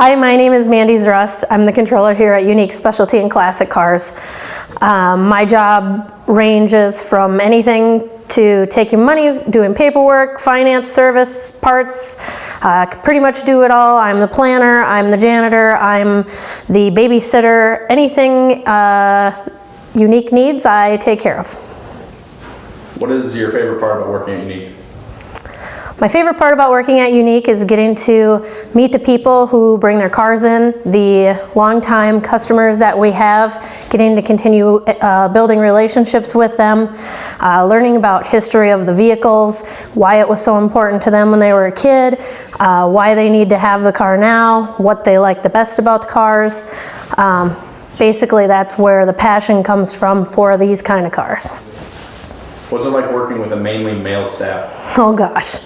Hi, my name is Mandy Zrust. I'm the controller here at Unique Specialty and Classic Cars. My job ranges from anything to taking money, doing paperwork, finance, service, parts, pretty much do it all. I'm the planner, I'm the janitor, I'm the babysitter, anything Unique needs, I take care of. What is your favorite part about working at Unique? My favorite part about working at Unique is getting to meet the people who bring their cars in, the longtime customers that we have, getting to continue building relationships with them, learning about history of the vehicles, why it was so important to them when they were a kid, why they need to have the car now, what they like the best about the cars. Basically, that's where the passion comes from for these kind of cars. What's it like working with a mainly male staff? Oh gosh,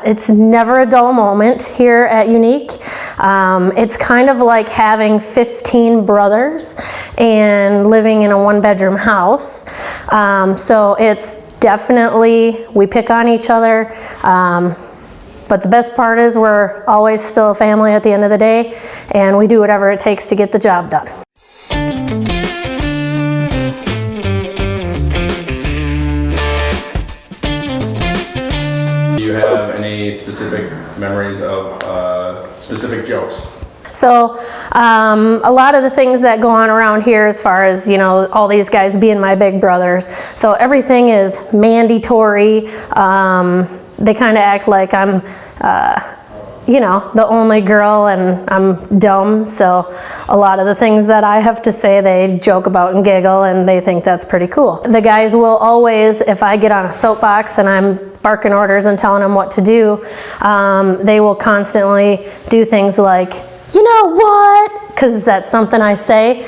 it's never a dull moment here at Unique. It's kind of like having 15 brothers and living in a one-bedroom house. So it's definitely, we pick on each other, but the best part is we're always still a family at the end of the day, and we do whatever it takes to get the job done. Do you have any specific memories of specific jokes? So a lot of the things that go on around here as far as, you know, all these guys being my big brothers. So everything is mandatory. They kind of act like I'm, you know, the only girl and I'm dumb. So a lot of the things that I have to say, they joke about and giggle, and they think that's pretty cool. The guys will always, if I get on a soapbox and I'm barking orders and telling them what to do, they will constantly do things like, you know what? Because that's something I say.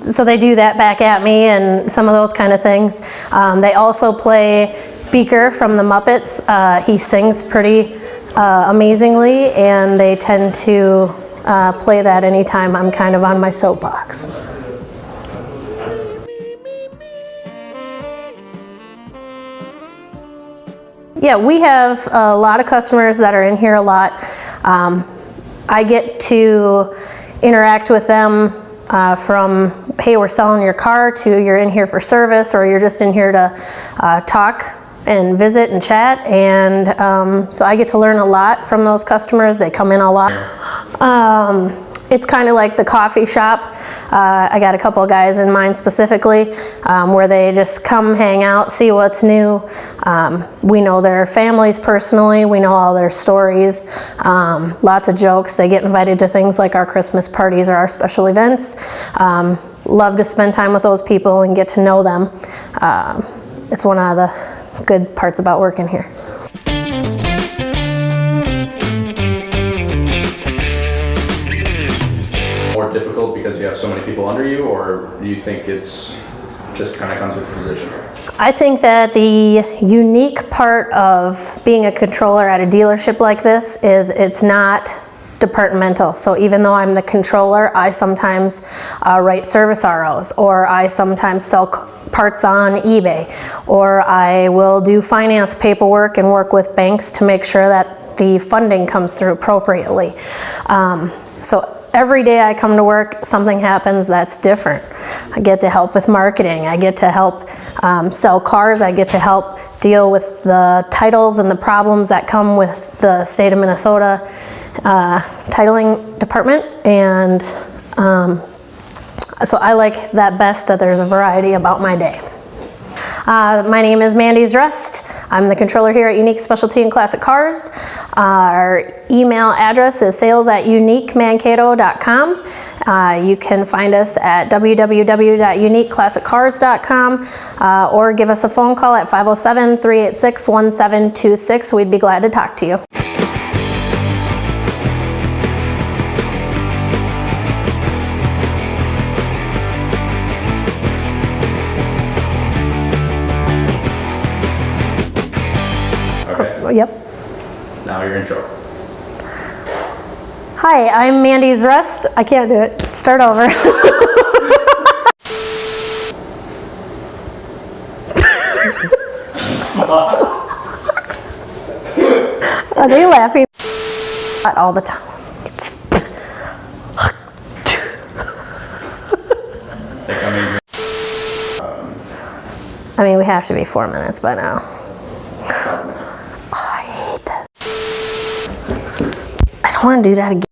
So they do that back at me and some of those kind of things. They also play Beaker from the Muppets. He sings pretty amazingly, and they tend to play that anytime I'm kind of on my soapbox. Yeah, we have a lot of customers that are in here a lot. I get to interact with them from, hey, we're selling your car, to you're in here for service, or you're just in here to talk and visit and chat. And so I get to learn a lot from those customers. They come in a lot. It's kind of like the coffee shop. I got a couple of guys in mind specifically where they just come hang out, see what's new. We know their families personally. We know all their stories. Lots of jokes. They get invited to things like our Christmas parties or our special events. Love to spend time with those people and get to know them. It's one of the good parts about working here. More difficult because you have so many people under you, or do you think it's just kind of comes with the position? I think that the unique part of being a controller at a dealership like this is it's not departmental. So even though I'm the controller, I sometimes write service ROs, or I sometimes sell parts on eBay, or I will do finance paperwork and work with banks to make sure that the funding comes through appropriately. So every day I come to work, something happens that's different. I get to help with marketing. I get to help sell cars. I get to help deal with the titles and the problems that come with the state of Minnesota titling department. And so I like that best, that there's a variety about my day. My name is Mandy Zrust. I'm the controller here at Unique Specialty and Classic Cars. Our email address is sales@uniquemankato.com. You can find us at www.uniqueclassiccars.com or give us a phone call at 507-386-1726. We'd be glad to talk to you. Okay. Yep. Now your intro. Hi, I'm Mandy Zrust. I can't do it. Start over. Are they laughing all the time? It's I mean, we have to be 4 minutes by now. Oh, I hate this. I don't want to do that again.